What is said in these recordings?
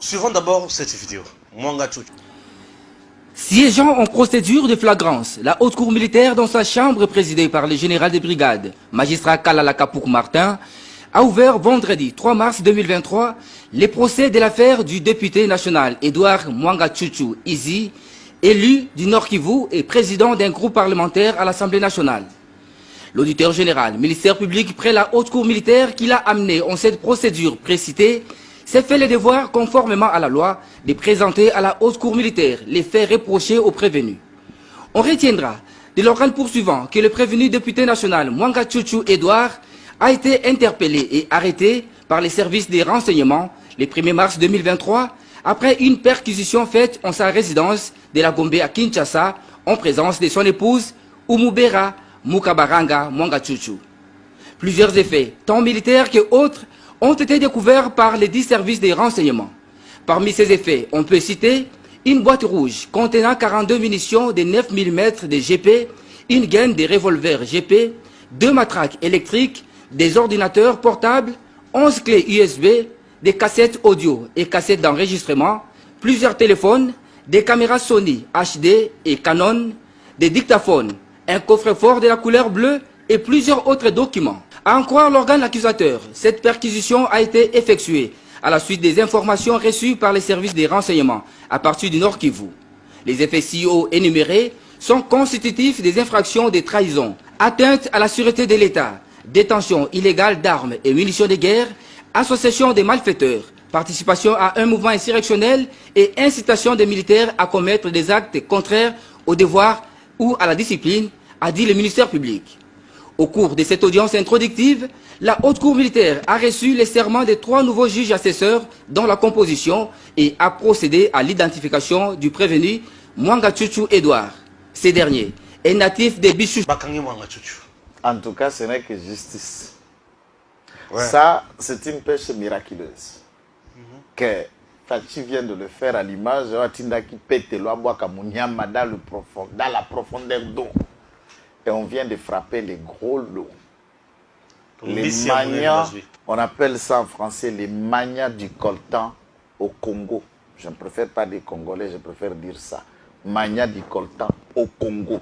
Suivons d'abord cette vidéo. Mwanga Chuchu. Siégeant en procédure de flagrance, la haute cour militaire dans sa chambre présidée par le général de brigade, magistrat Kalala Kapouk Martin, a ouvert vendredi 3 mars 2023 les procès de l'affaire du député national Edouard Mwanga Chuchu Izi, élu du Nord Kivu et président d'un groupe parlementaire à l'Assemblée nationale. L'auditeur général, ministère public près la haute cour militaire qui l'a amené en cette procédure précitée, s'est fait le devoir, conformément à la loi, de présenter à la haute cour militaire les faits reprochés aux prévenus. On retiendra de l'organe poursuivant que le prévenu député national Mwanga Chuchu Edouard a été interpellé et arrêté par les services des renseignements le 1er mars 2023 après une perquisition faite en sa résidence de la Gombe à Kinshasa en présence de son épouse Umubera Mukabaranga Mwanga Chuchu. Plusieurs effets, tant militaires que autres, ont été découverts par les 10 services des renseignements. Parmi ces effets, on peut citer une boîte rouge contenant 42 munitions de 9 mm de GP, une gaine de revolvers GP, 2 matraques électriques, des ordinateurs portables, 11 clés USB, des cassettes audio et cassettes d'enregistrement, plusieurs téléphones, des caméras Sony HD et Canon, des dictaphones, un coffre-fort de la couleur bleue et plusieurs autres documents. À en croire l'organe accusateur, cette perquisition a été effectuée à la suite des informations reçues par les services des renseignements à partir du Nord Kivu. Les effets ci-haut énumérés sont constitutifs des infractions de trahison, atteinte à la sûreté de l'État, détention illégale d'armes et munitions de guerre, association des malfaiteurs, participation à un mouvement insurrectionnel et incitation des militaires à commettre des actes contraires au devoir ou à la discipline, a dit le ministère public. Au cours de cette audience introductive, la haute cour militaire a reçu les serments de 3 nouveaux juges assesseurs dans la composition et a procédé à l'identification du prévenu Mwanga Chuchu Edouard. Ce dernier est natif de Bichou. En tout cas, ce n'est que justice. Ouais. Ça, c'est une pêche miraculeuse. Que Fachi vient de le faire à l'image, Tindaki pète dans la profondeur d'eau. Et on vient de frapper les gros lots. Les manias, on appelle ça en français les manias du coltan au Congo. Je ne préfère pas dire congolais, je préfère dire ça. Mania du coltan au Congo.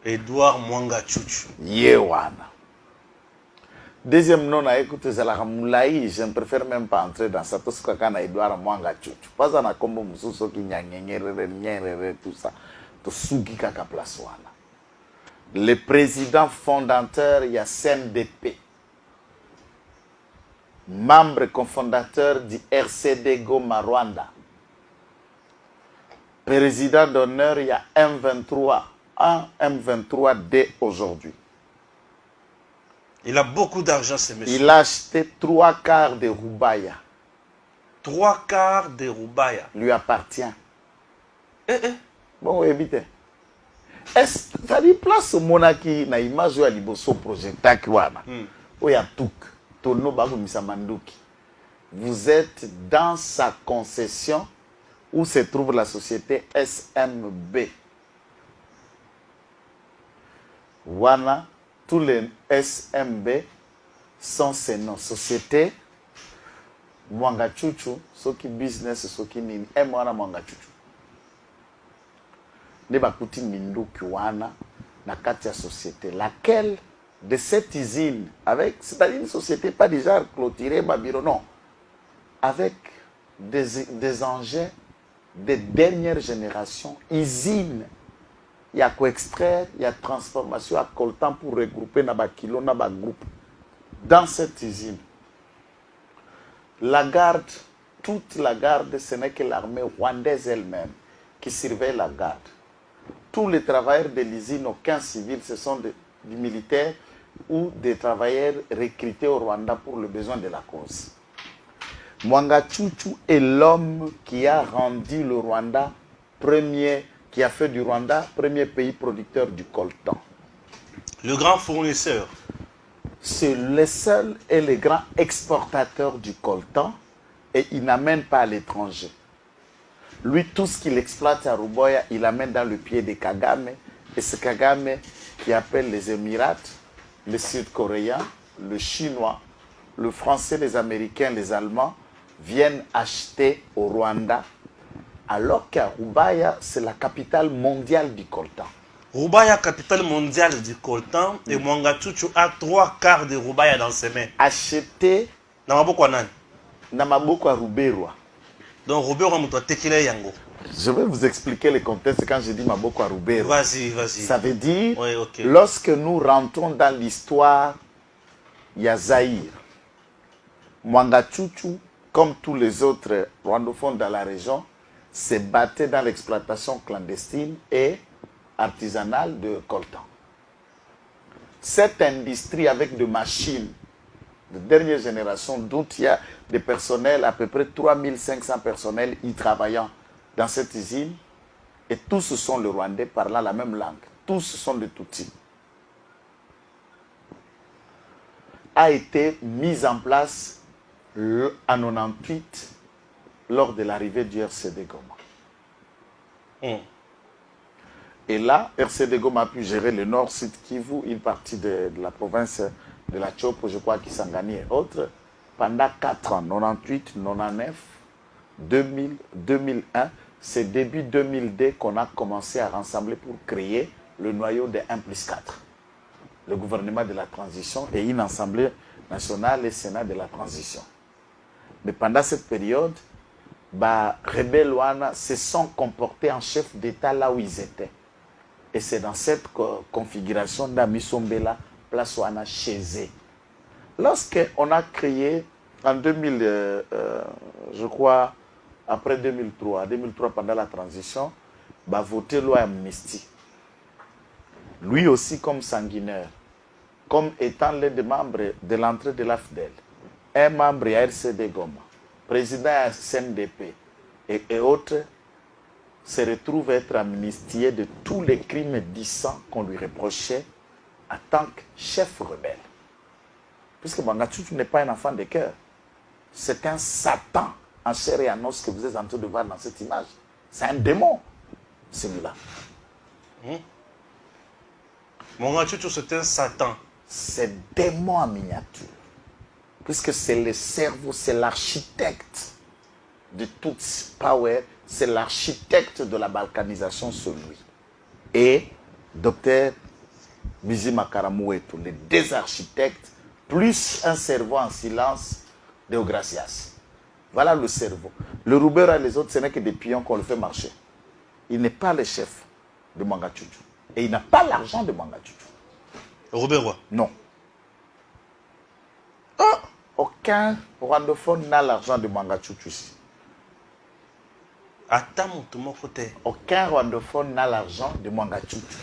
Edouard Mwanga Chuchu. Yewana. Deuxième nom, écoute, c'est la Moulaï. Je ne préfère même pas entrer dans ça. Tout ce qu'on a Edouard Mwanga Chuchu. Pas un combo mususo qui tout ça. Tout sugi kaka place wana. Le président fondateur, il y a CNDP. Membre cofondateur du RCD Goma Rwanda. Président d'honneur, il y a M23. Un M23D aujourd'hui. Il a beaucoup d'argent, ce monsieur. Il a acheté 3/4 de Rubaya. 3/4 de Rubaya. Lui appartient. Bon, évitez. Est-ce que ça dit place au monaki na image ya liboso projecta kiwana? Oya tuk. Tono bago misamanduki. Vous êtes dans sa concession où se trouve la société SMB. Wana, tous les SMB sont ces noms. Société Mwanga Chuchu, Soki Business, Soki Nini, Mwana Mwanga Chuchu. Ne bakuti minduki wana na kati ya société. Laquelle de cette usine, avec, c'est-à-dire une société pas déjà clôturée, Babiro, non. Avec des engins de dernière génération, usine. Il y a quoi extraire, il y a transformation à coltan pour regrouper naba kilo, naba groupe. Dans cette usine, la garde, toute la garde, ce n'est que l'armée rwandaise elle-même qui surveille la garde. Tous les travailleurs de l'usine, aucun civil, ce sont des militaires ou des travailleurs recrutés au Rwanda pour le besoin de la cause. Mwanga Chuchu est l'homme qui a rendu le Rwanda premier, qui a fait du Rwanda premier pays producteur du coltan. Le grand fournisseur. C'est le seul et le grand exportateur du coltan et il n'amène pas à l'étranger. Lui, tout ce qu'il exploite à Ruboya, il amène dans le pied de Kagame. Et c'est Kagame qui appelle les Émirats, les Sud-Coréens, le Chinois, le Français, les Américains, les Allemands, viennent acheter au Rwanda, alors qu'à Rubaya, c'est la capitale mondiale du coltan. Rubaya, capitale mondiale du coltan, et Mwangachuchu a 3/4 de Rubaya dans ses mains. Acheté Dans Maboko Anan. na maboko à Ruberwa. Donc Robert Moutoua Tekile Yango. Je vais vous expliquer le contexte quand je dis maboko à Ruberwa. Vas-y, vas-y. Ça veut dire, Oui, ok. lorsque nous rentrons dans l'histoire, il y a Zaïre. Mwangachuchu, comme tous les autres rwandophones dans la région, se battaient dans l'exploitation clandestine et artisanale de coltan. Cette industrie avec des machines de dernière génération, dont il y a des personnels, à peu près 3500 personnels y travaillant dans cette usine, et tous sont les Rwandais parlant la même langue. Tous sont des Tutsis. A été mise en place en 98 lors de l'arrivée du RCD Goma. Et là, RCD Goma a pu gérer le Nord-Sud Kivu, une partie de la province de la Chopo, je crois, Kisangani et autres, pendant 4 ans, 98, 99, 2000, 2001. C'est début 2002 qu'on a commencé à rassembler pour créer le noyau de 1+4. Le gouvernement de la transition et une assemblée nationale et Sénat de la transition. Mais pendant cette période, rebelles Wana se sont comportés en chef d'État là où ils étaient. Et c'est dans cette configuration d'Amisombela, place Wana chez eux. Lorsqu'on a créé en 2000, je crois, après 2003 pendant la transition, voté loi amnistie. Lui aussi comme sanguinaire, comme étant l'un des membres de l'entrée de l'AFDEL, un membre à RCD Goma, président à CNDP et autres, se retrouve être amnistié de tous les crimes dissents qu'on lui reprochait en tant que chef rebelle. Puisque Mwangachuchu n'est pas un enfant de cœur. C'est un Satan en chair et en os que vous êtes en train de voir dans cette image. C'est un démon, celui-là. Mwangachuchu, c'est un Satan. C'est démon en miniature. Puisque c'est le cerveau, c'est l'architecte de toute power, c'est l'architecte de la balkanisation sur lui. Et Dr Bizima Karamouetou, les deux architectes, plus un cerveau en silence, Deogracias. Voilà le cerveau. Le Roubeur et les autres, ce n'est que des pions qu'on le fait marcher. Il n'est pas le chef de Mwangachuchu. Et il n'a pas l'argent de Mwangachuchu. Robert Roy. Non. Aucun rwandophone n'a l'argent de Mwangachuchu ici. Attends, mon côté. Aucun rwandophone n'a l'argent de Mwangachuchu.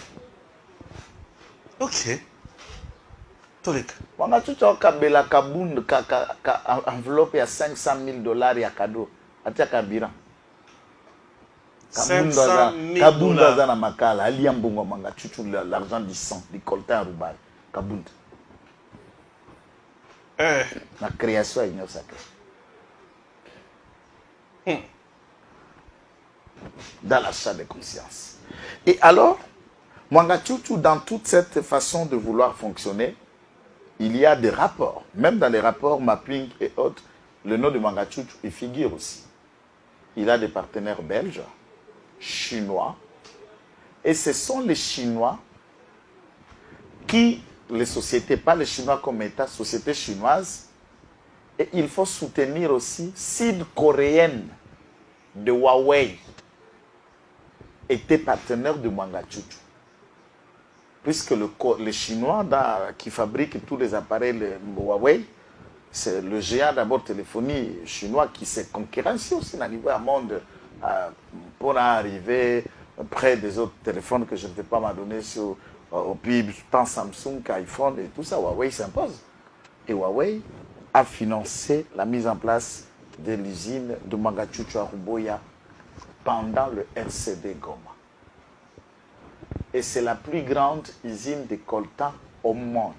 Ok. Tolik. Mwangachuchu a kabela kabund enveloppe à $500,000 ya cadeau. Atia kabira. 500 000 Kabunda zana makala. Ali ambungo Mwangachuchu l'argent du sang, du coltan à Rubai. Kabunda. La création est une sacrée. Dans l'achat de conscience. Et alors, Mwangachuchu, dans toute cette façon de vouloir fonctionner, il y a des rapports. Même dans les rapports mapping et autres, le nom de Mwangachuchu y figure aussi. Il a des partenaires belges, chinois, et ce sont les Chinois qui, les sociétés, pas les Chinois comme État, sociétés chinoises, et il faut soutenir aussi sud-coréenne de Huawei, était partenaire de Mwangachuchu. Puisque les Chinois qui fabriquent tous les appareils Huawei, c'est le géant d'abord téléphonie chinois qui s'est concurrencé aussi dans le niveau monde pour arriver près des autres téléphones que je ne vais pas m'adonner sur au PIB, tant Samsung qu'iPhone et tout ça. Huawei s'impose. Et Huawei a financé la mise en place de l'usine de Mwangachuchu à Ruboya pendant le RCD Goma. Et c'est la plus grande usine de coltan au monde.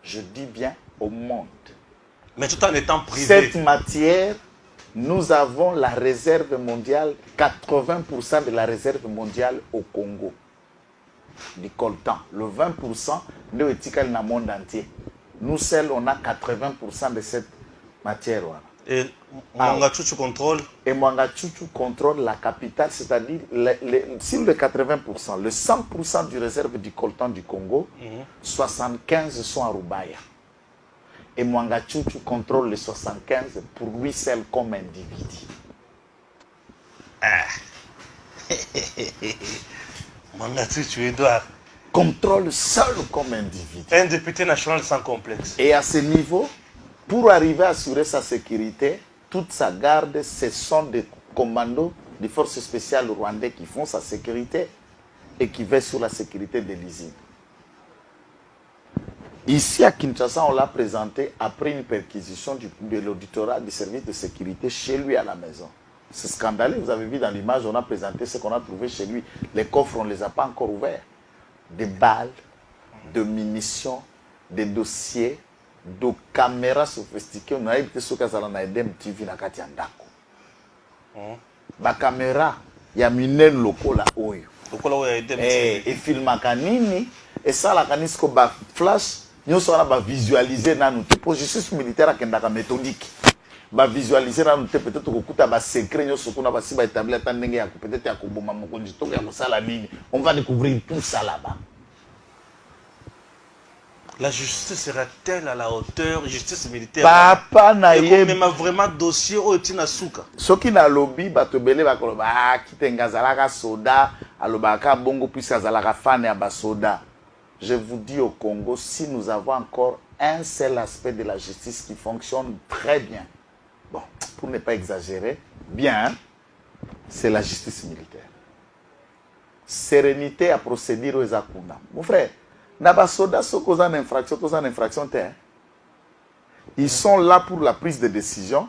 Je dis bien au monde. Mais tout en étant privé. Cette matière, nous avons la réserve mondiale, 80% de la réserve mondiale au Congo. Du coltan. Le 20% nous est dans le monde entier. Nous seuls, on a 80% de cette matière wana. Et Mwanga Chuchu contrôle. Et Mwanga Chuchu contrôle la capitale, c'est-à-dire sur le 80%, le 100% du réserve du coltan du Congo, 75 sont à Rubaya. Et Mwanga Chuchu contrôle les 75 pour lui seul comme individu. Mwanga Chuchu, Edouard. Contrôle seul comme individu. Un député national sans complexe. Et à ce niveau, pour arriver à assurer sa sécurité, toute sa garde, ce sont des commandos des forces spéciales rwandais qui font sa sécurité et qui veillent sur la sécurité de l'usine. Ici à Kinshasa, on l'a présenté après une perquisition de l'auditorat du service de sécurité chez lui à la maison. C'est scandaleux, vous avez vu dans l'image, on a présenté ce qu'on a trouvé chez lui. Les coffres, on ne les a pas encore ouverts. Des balles, de munitions, des dossiers, de caméras sophistiquées. On a été sur Kazalana Edem TV na kati andako. Ba caméra, ya minen loko la oyo. Et filmaka nini, et ça la kanisko ba flash, nyoso wana ba visualiser nanu te. Pour justice militaire akendaka méthodique. Ba visualiser nanu te peut-être kokuta ba secret nyoso kuna ba si ba établir ata ndenge ya peut-être ya koboma mokonzi to ya kosala nini. On va découvrir tout ça là-bas. La justice sera-t-elle à la hauteur, justice militaire? Papa na ye même vraiment dossier au tina souka. Soki na lobby bato belé bakoloba kitenga zalaka soda alobaka bongo puisque zalaka fan ya ba soda. Je vous dis au Congo, si nous avons encore un seul aspect de la justice qui fonctionne très bien, bon, pour ne pas exagérer, bien, c'est la justice militaire. Sérénité à procéder aux akuna. Mon frère, Naba soda sokozan infraction terre. Ils sont là pour la prise de décision,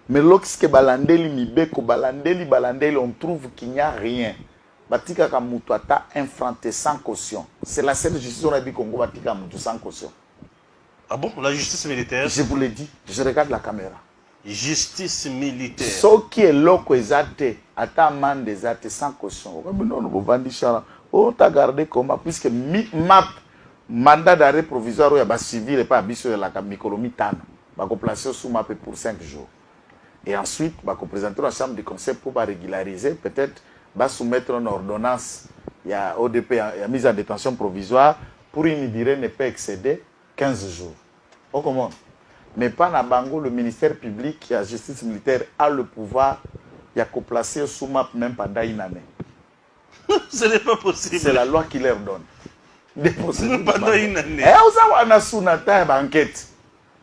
mais lorsque balandeli mibeko balandeli, on trouve qu'il n'y a rien. Batika kamutuata infranté sans caution. C'est la seule justice on a dit Congo batika mutu sans caution. Ah bon, la justice militaire? Je vous l'ai dit, je regarde la caméra. Justice militaire. Ce qui est loco exaté, ata amende exaté sans caution. Non, non, bandichala. On t'a gardé comment puisque mandat d'arrêt provisoire ou ya civil et pas abisso la mikolomi tano. Bako placer sous map pour 5 jours. Et ensuite, bako présenter la chambre de conseil pour régulariser, peut-être va soumettre une ordonnance, il y a ODP, il y a mise en détention provisoire pour une durée ne peut excéder 15 jours. On comment? Mais pas na bango, le ministère public, la justice militaire a le pouvoir, il y a qu'à placer sous map même pendant une année. Ce n'est pas possible. C'est la loi qui leur donne. Pendant une année. Et on a sunata enquête.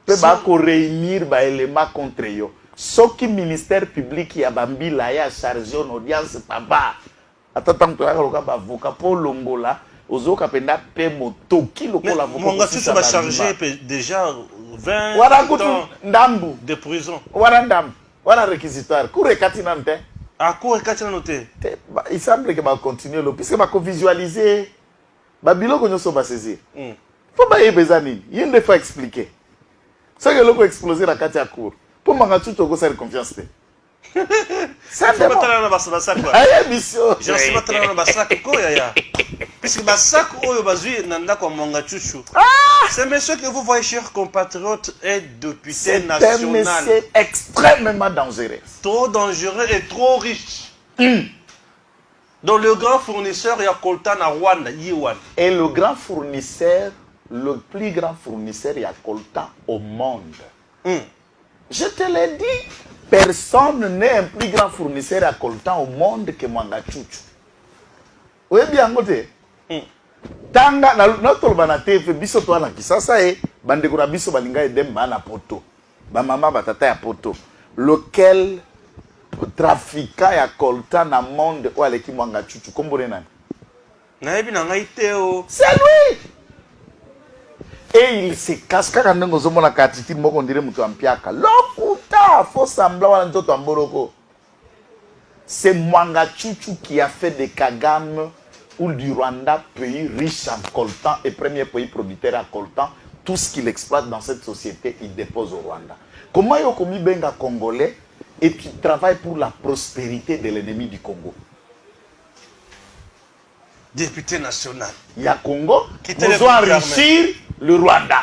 Peut ba ko réunir ba éléments contre eux. Ce qui ministère public ya bambila ya chargé en audience papa. Attends to ya loka ba avocat pour longola. Ozoka penda pe motoki lokola avocat. Mon gars, tu vas charger déjà 20 ans ndambu de prison. Wara ndambu. Wara réquisitoire. Cour katina nte. À quoi katina noté? Il semble que va continuer le puisque va visualiser. Babilo qu'on se va saisir. Faut pas y bezani. Il y a une fois expliqué. Ce que l'on a explosé la carte à court. Pour m'en tout au conseil de confiance. Ça ne va pas dans bassac. Je ne suis pas dans le bassac. Puisque bassac ou bazui nanda comme Mwanga Chuchu. C'est monsieur que vous voyez, chers compatriotes, est député national. C'est un monsieur extrêmement dangereux. Trop dangereux et trop riche. Donc le grand fournisseur, il y a Coltan à Rwanda, Yiwan. Et le grand fournisseur, le plus grand fournisseur, il y a Coltan au monde. Je te l'ai dit, personne n'est un plus grand fournisseur à Coltan au monde que Mwanga Chuchu. Oui, bien, côté. Tanga, notre banate fait biso toi na kisasa e, bandekura biso balinga edem na poto. Ba mama batata ya poto. Lequel trafiquant ya coltan na monde ou aleki Mwanga Chuchu kombone nani? Na yebi na ngai teo. C'est lui. Et il se cache quand on zomo na katiti moko ndire mutu ampiaka. Lokuta faut semblant wana ntoto amboroko. C'est Mwanga Chuchu qui a fait de Kagame ou du Rwanda pays riche en coltan et premier pays producteur à coltan. Tout ce qu'il exploite dans cette société, il dépose au Rwanda. Comment yo komi benga congolais et tu travailles pour la prospérité de l'ennemi du Congo? Député national. Il y a Congo qui besoin enrichir le Rwanda.